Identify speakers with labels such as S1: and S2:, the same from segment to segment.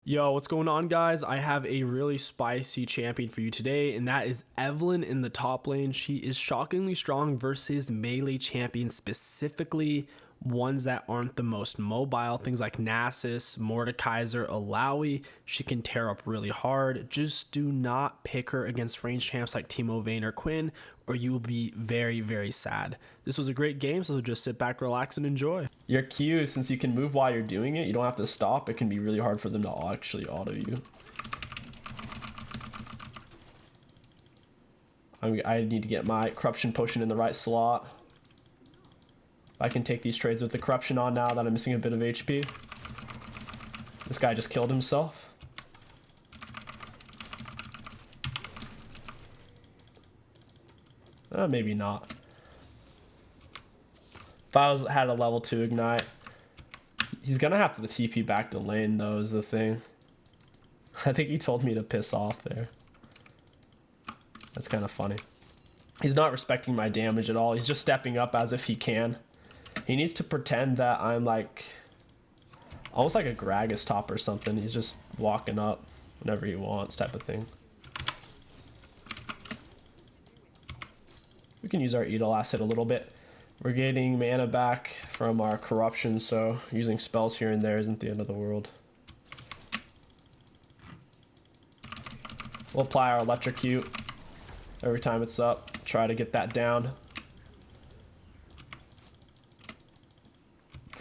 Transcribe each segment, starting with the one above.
S1: Yo, what's going on, guys? I have a really spicy champion for you today, and that is Evelynn in the top lane. She is shockingly strong versus melee champions, specifically ones that aren't the most mobile. Things like Nasus, Mordekaiser, 𝐒𝐿𝐿. She can tear up really hard. Just do not pick her against range champs like Teemo, Vayne, or Quinn, or you will be very, very sad. This was a great game, so just sit back, relax, and enjoy.
S2: Your Q, since you can move while you're doing it, you don't have to stop. It can be really hard for them to actually auto you. I need to get my corruption potion in the right slot. I can take these trades with the corruption on now that I'm missing a bit of HP. This guy just killed himself. Maybe not. If I had a level 2 ignite, he's gonna have to TP back to lane though, is the thing. I think he told me to piss off there. That's kind of funny. He's not respecting my damage at all. He's just stepping up as if he can. He needs to pretend that I'm like almost like a Gragas top or something. He's just walking up whenever he wants type of thing. We can use our Eat last hit a little bit. We're getting mana back from our corruption, so using spells here and there isn't the end of the world. We'll apply our electrocute every time it's up. Try to get that down.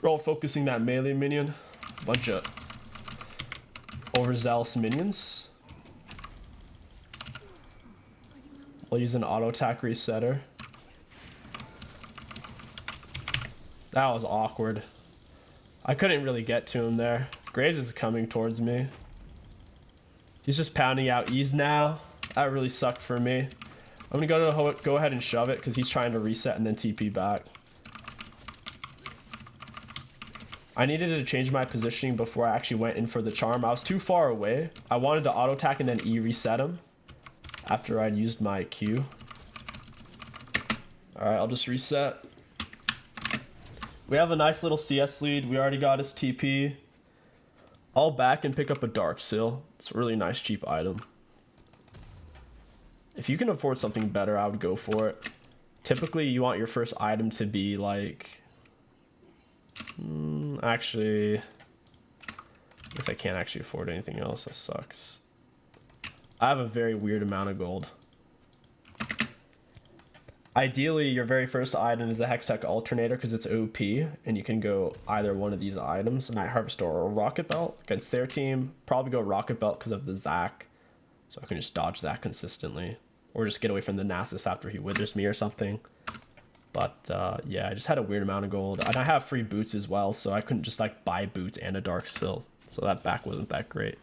S2: We're all focusing that melee minion. Bunch of overzealous minions. We'll use an auto attack resetter. That was awkward. I couldn't really get to him there. Graves is coming towards me. He's just pounding out E's now. That really sucked for me. I'm gonna go ahead and shove it because he's trying to reset and then TP back. I needed to change my positioning before I actually went in for the charm. I was too far away. I wanted to auto attack and then E reset him after I'd used my Q. Alright, I'll just reset. We have a nice little CS lead. We already got his TP. I'll back and pick up a Dark Seal. It's a really nice cheap item. If you can afford something better, I would go for it. Typically, you want your first item to be like... actually, I guess I can't actually afford anything else. That sucks. I have a very weird amount of gold. Ideally, your very first item is the Hextech Alternator because it's OP, and you can go either one of these items, Night Harvester or Rocket Belt. Against their team, probably go Rocket Belt because of the Zac, so I can just dodge that consistently, or just get away from the Nasus after he withers me or something. But yeah, I just had a weird amount of gold, and I have free boots as well, so I couldn't just like buy boots and a Dark Seal, so that back wasn't that great.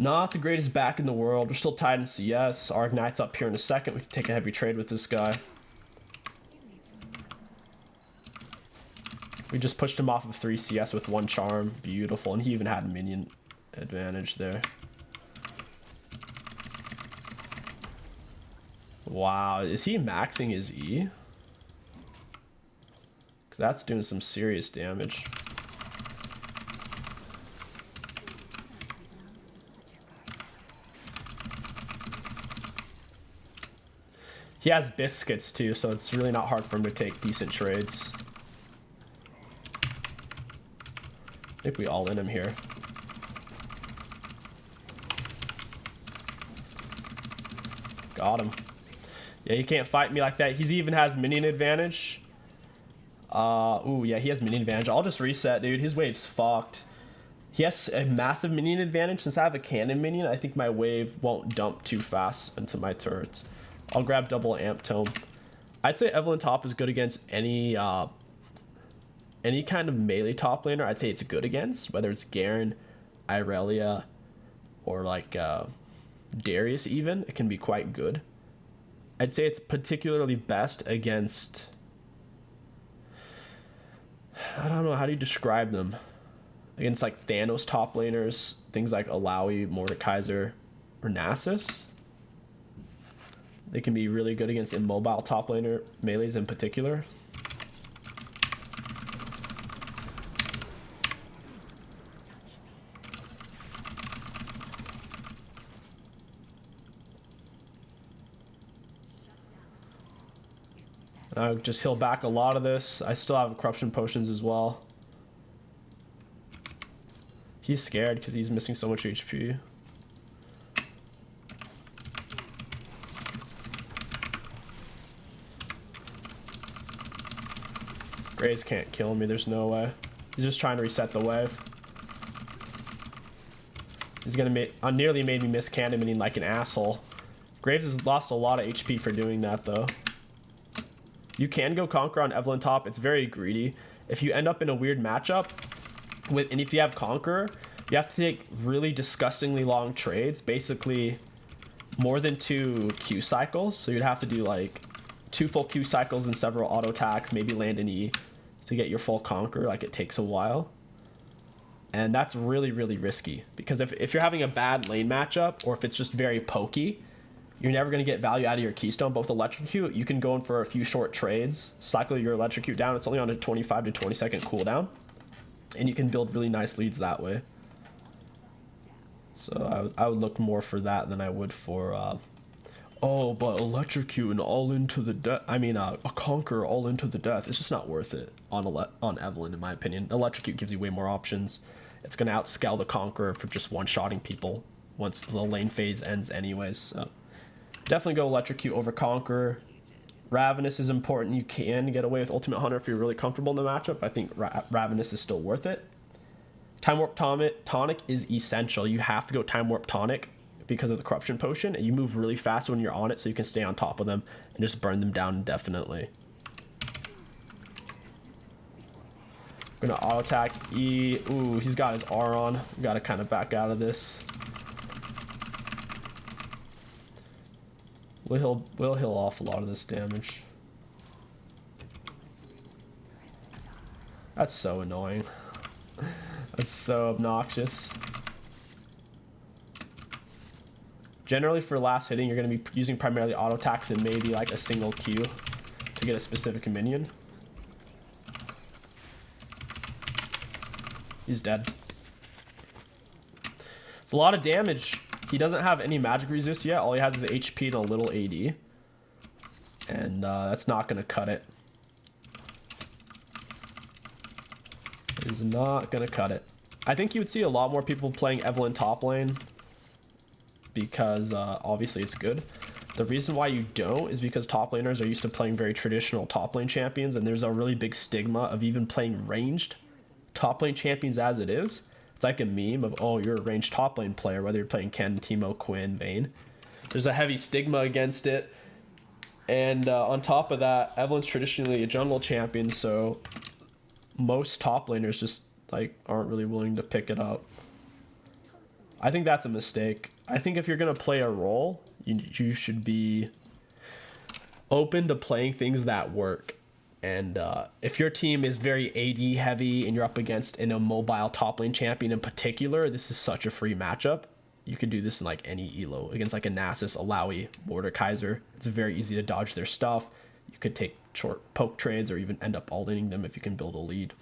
S2: Not the greatest back in the world. We're still tied in CS. Our Ignite's up here in a second. We can take a heavy trade with this guy. We just pushed him off of 3 CS with 1 charm. Beautiful, and he even had a minion advantage there. Wow, is he maxing his E? Because that's doing some serious damage. He has biscuits too, so it's really not hard for him to take decent trades. I think we all in him here. Got him. Yeah, he can't fight me like that. He even has minion advantage. Ooh, yeah, he has minion advantage. I'll just reset, dude. His wave's fucked. He has a massive minion advantage. Since I have a cannon minion, I think my wave won't dump too fast into my turrets. I'll grab double amp tome. I'd say Evelynn top is good against any kind of melee top laner. I'd say it's good against, whether it's Garen, Irelia, or like Darius even. It can be quite good. I'd say it's particularly best against... I don't know, how do you describe them? Against like Thanos top laners, things like 𝐒𝐿𝐿, Mordekaiser, or Nasus. They can be really good against immobile top laner melees in particular. I'll just heal back a lot of this. I still have corruption potions as well. He's scared because he's missing so much HP. Graves can't kill me, there's no way. He's just trying to reset the wave. He's gonna make, nearly made me miss cannoning like an asshole. Graves has lost a lot of HP for doing that though. You can go Conquer on Evelynn top, it's very greedy. If you end up in a weird matchup, and if you have Conqueror, you have to take really disgustingly long trades, basically more than 2 Q cycles. So you'd have to do like 2 full Q cycles and several auto attacks, maybe land an E to get your full Conquer. Like, it takes a while. And that's really, really risky, because if you're having a bad lane matchup, or if it's just very pokey, you're never going to get value out of your keystone. Both electrocute, you can go in for a few short trades, cycle your electrocute down. It's only on a 25 to 20 second cooldown, and you can build really nice leads that way. So I would look more for that than I would for oh, but electrocute and all into the death. I mean, a Conquer all into the death. It's just not worth it on Evelynn, in my opinion. Electrocute gives you way more options. It's gonna outscale the Conqueror for just one-shotting people once the lane phase ends anyways. So definitely go electrocute over Conqueror. Ravenous is important. You can get away with Ultimate Hunter if you're really comfortable in the matchup. I think Ravenous is still worth it. Time Warp Tonic is essential. You have to go Time Warp Tonic because of the Corruption Potion, and you move really fast when you're on it, so you can stay on top of them and just burn them down indefinitely. I'm gonna auto attack E. Ooh, he's got his R on. We gotta kind of back out of this. We'll heal off a lot of this damage. That's so annoying. That's so obnoxious. Generally for last hitting, you're going to be using primarily auto attacks and maybe like a single Q to get a specific minion. He's dead. It's a lot of damage. He doesn't have any magic resist yet. All he has is HP and a little AD. And that's not going to cut it. It's not going to cut it. I think you would see a lot more people playing Evelynn top lane, because obviously it's good. The reason why you don't is because top laners are used to playing very traditional top lane champions, and there's a really big stigma of even playing ranged top lane champions as it is. It's like a meme of, oh, you're a ranged top lane player, whether you're playing Ken, Teemo, Quinn, Vayne. There's a heavy stigma against it. And on top of that, Evelynn's traditionally a jungle champion, so most top laners just like aren't really willing to pick it up. I think that's a mistake. I think if you're gonna play a role, you should be open to playing things that work. And if your team is very AD heavy and you're up against an immobile top lane champion in particular, this is such a free matchup. You could do this in like any elo against like a Nasus, a Lowy, Mordekaiser. It's very easy to dodge their stuff. You could take short poke trades or even end up all-inning them if you can build a lead.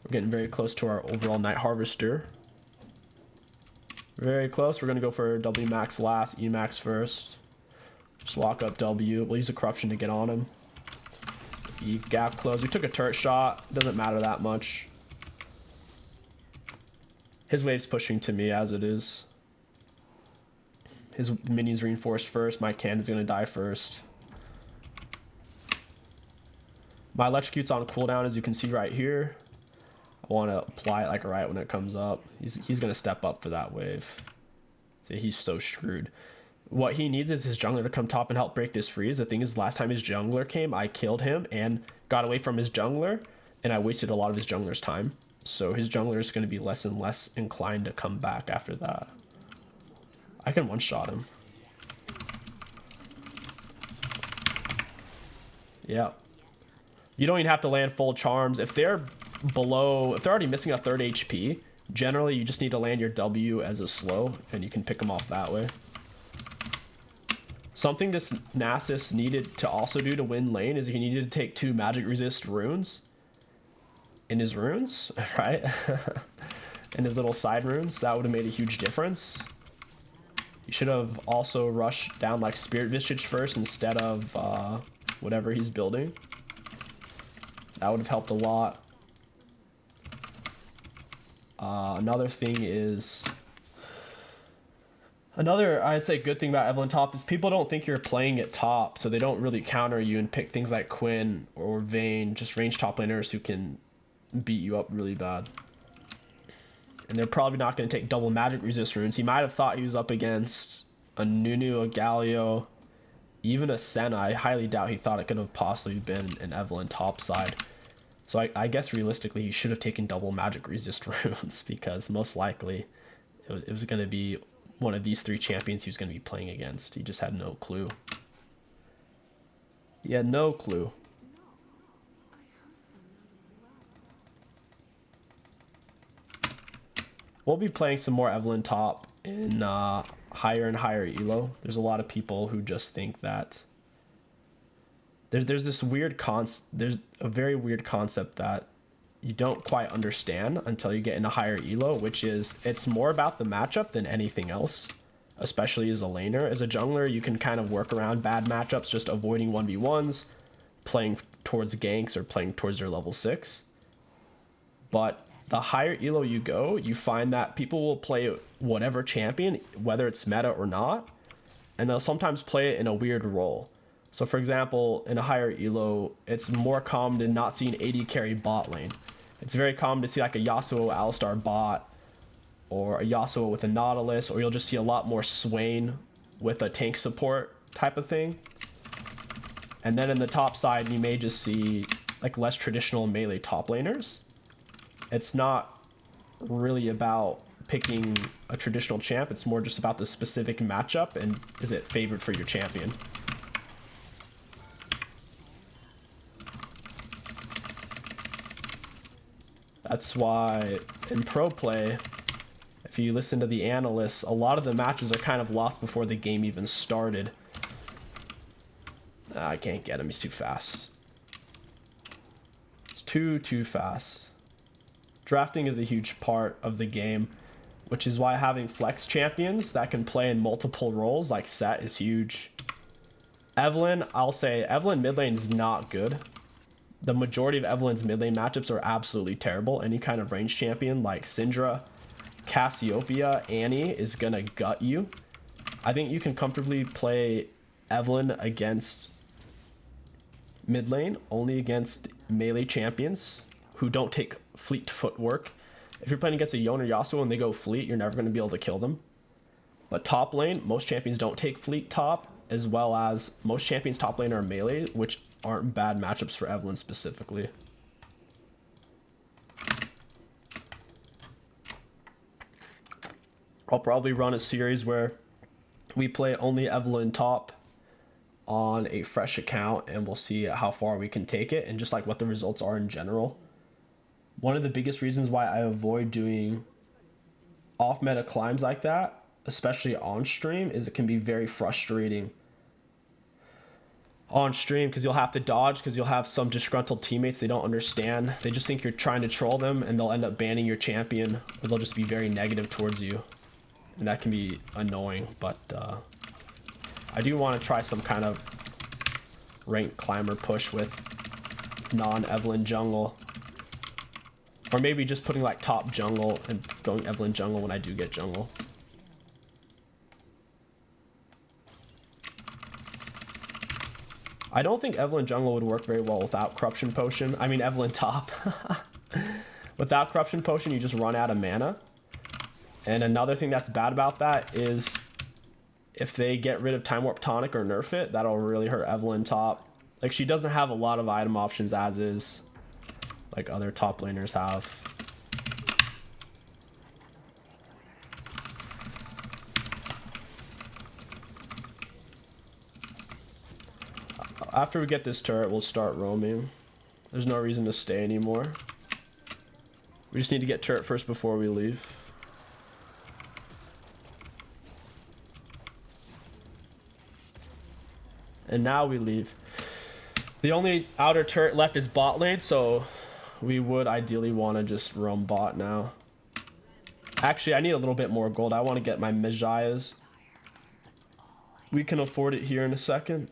S2: We're getting very close to our overall Night Harvester. Very close. We're going to go for W max last, E max first. Just walk up W. We'll use a corruption to get on him. E gap close. We took a turret shot. Doesn't matter that much. His wave's pushing to me as it is. His minions reinforced first. My cannon's going to die first. My electrocute's on cooldown, as you can see right here. I want to apply it like right when it comes up. He's going to step up for that wave. See, he's so screwed. What he needs is his jungler to come top and help break this freeze. The thing is, last time his jungler came, I killed him and got away from his jungler, and I wasted a lot of his jungler's time. So his jungler is going to be less and less inclined to come back after that. I can one-shot him. Yeah. You don't even have to land full charms. If they're below, if they're already missing a third HP, generally you just need to land your W as a slow, and you can pick them off that way. Something this Nasus needed to also do to win lane is he needed to take 2 magic resist runes in his runes, right? In his little side runes. That would have made a huge difference. You should have also rushed down like Spirit Visage first instead of whatever he's building. That would have helped a lot. Another thing is... Another, I'd say, good thing about Evelynn top is people don't think you're playing at top, so they don't really counter you and pick things like Quinn or Vayne, just range top laners who can beat you up really bad. And they're probably not going to take double magic resist runes. He might have thought he was up against a Nunu, a Galio, even a Senna. I highly doubt he thought it could have possibly been an Evelynn top side. So I guess realistically he should have taken double magic resist runes, because most likely it was going to be one of these 3 champions he was going to be playing against. He just had no clue. He had no clue. We'll be playing some more Evelynn top in higher and higher elo. There's a lot of people who just think that there's this weird there's a very weird concept that you don't quite understand until you get into higher elo, which is it's more about the matchup than anything else, especially as a laner. As a jungler, you can kind of work around bad matchups, just avoiding 1v1s, playing towards ganks or playing towards your level 6. But the higher elo you go, you find that people will play whatever champion, whether it's meta or not, and they'll sometimes play it in a weird role. So for example, in a higher elo, it's more common to not see an AD carry bot lane. It's very common to see like a Yasuo Alistar bot, or a Yasuo with a Nautilus, or you'll just see a lot more Swain with a tank support type of thing. And then in the top side, you may just see like less traditional melee top laners. It's not really about picking a traditional champ, it's more just about the specific matchup and is it favored for your champion. That's why in pro play, if you listen to the analysts, a lot of the matches are kind of lost before the game even started. I can't get him, he's too fast. It's too fast. Drafting is a huge part of the game, which is why having flex champions that can play in multiple roles like Set is huge. Evelynn, I'll say Evelynn mid lane is not good. The majority of Evelynn's mid lane matchups are absolutely terrible. Any kind of range champion like Syndra, Cassiopeia, Annie is gonna gut you. I think you can comfortably play Evelynn against mid lane, only against melee champions who don't take fleet footwork. If you're playing against a Yone or Yasuo and they go fleet, you're never gonna be able to kill them. But top lane, most champions don't take fleet top, as well as most champions top lane are melee, which aren't bad matchups for Evelynn specifically. I'll probably run a series where we play only Evelynn top on a fresh account and we'll see how far we can take it and just like what the results are in general. One of the biggest reasons why I avoid doing off meta climbs like that, especially on stream, is it can be very frustrating on stream because you'll have to dodge because you'll have some disgruntled teammates they don't understand. They just think you're trying to troll them and they'll end up banning your champion, or they'll just be very negative towards you. And that can be annoying, but I do want to try some kind of ranked climber push with non-Evelynn jungle. Or maybe just putting like top jungle and going Evelynn jungle when I do get jungle. I don't think Evelynn jungle would work very well without corruption potion. I mean Evelynn top. Without corruption potion, you just run out of mana. And another thing that's bad about that is if they get rid of Time Warp Tonic or nerf it, that'll really hurt Evelynn top. Like, she doesn't have a lot of item options as is, like other top laners have. After we get this turret, we'll start roaming. There's no reason to stay anymore. We just need to get turret first before we leave. And now we leave. The only outer turret left is bot lane, so we would ideally want to just roam bot now. Actually, I need a little bit more gold. I want to get my Mejaias. We can afford it here in a second.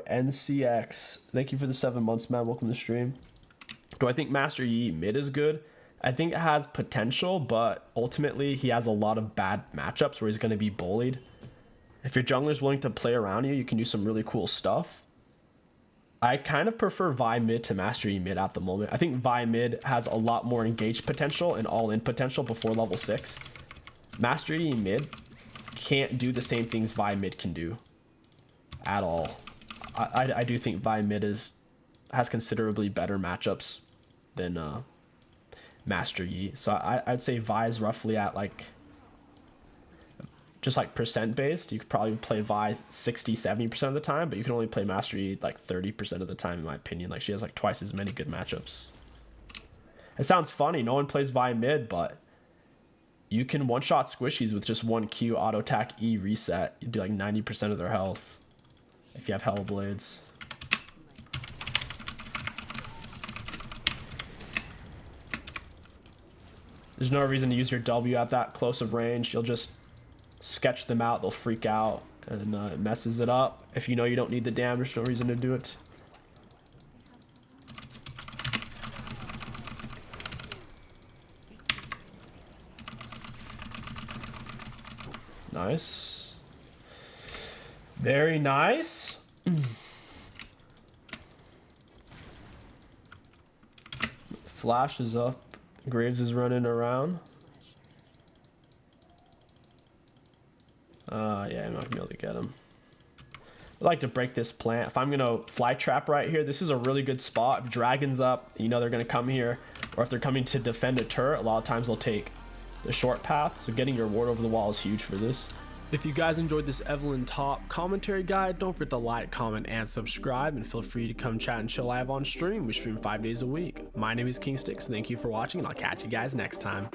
S2: boy NCX. Thank you for the 7 months, man. Welcome to the stream. Do I think Master Yi mid is good? I think it has potential, but ultimately he has a lot of bad matchups where he's going to be bullied. If your jungler's willing to play around you, you can do some really cool stuff. I kind of prefer Vi mid to Master Yi mid at the moment. I think Vi mid has a lot more engaged potential and all-in potential before level 6. Master Yi mid can't do the same things Vi mid can do at all. I do think Vi mid has considerably better matchups than Master Yi. So I'd say Vi is roughly at like, just like percent based. You could probably play Vi 60-70% of the time, but you can only play Master Yi like 30% of the time, in my opinion. Like, she has like twice as many good matchups. It sounds funny, no one plays Vi mid, but you can one-shot squishies with just one Q, auto attack, E, reset. You do like 90% of their health if you have Hell Blades. There's no reason to use your W at that close of range. You'll just sketch them out, they'll freak out, and it messes it up. If you know you don't need the damage, no reason to do it. Nice. Very nice. Flash is up. Graves is running around. Yeah, I'm not gonna be able to get him. I like to break this plant. If I'm gonna fly trap right here, this is a really good spot. If Dragon's up, you know they're gonna come here. Or if they're coming to defend a turret, a lot of times they'll take the short path. So getting your ward over the wall is huge for this.
S1: If you guys enjoyed this Evelynn top commentary guide, don't forget to like, comment, and subscribe, and feel free to come chat and chill live on stream. We stream 5 days a week. My name is 𝐒𝐿𝐂𝐋𝐒, thank you for watching, and I'll catch you guys next time.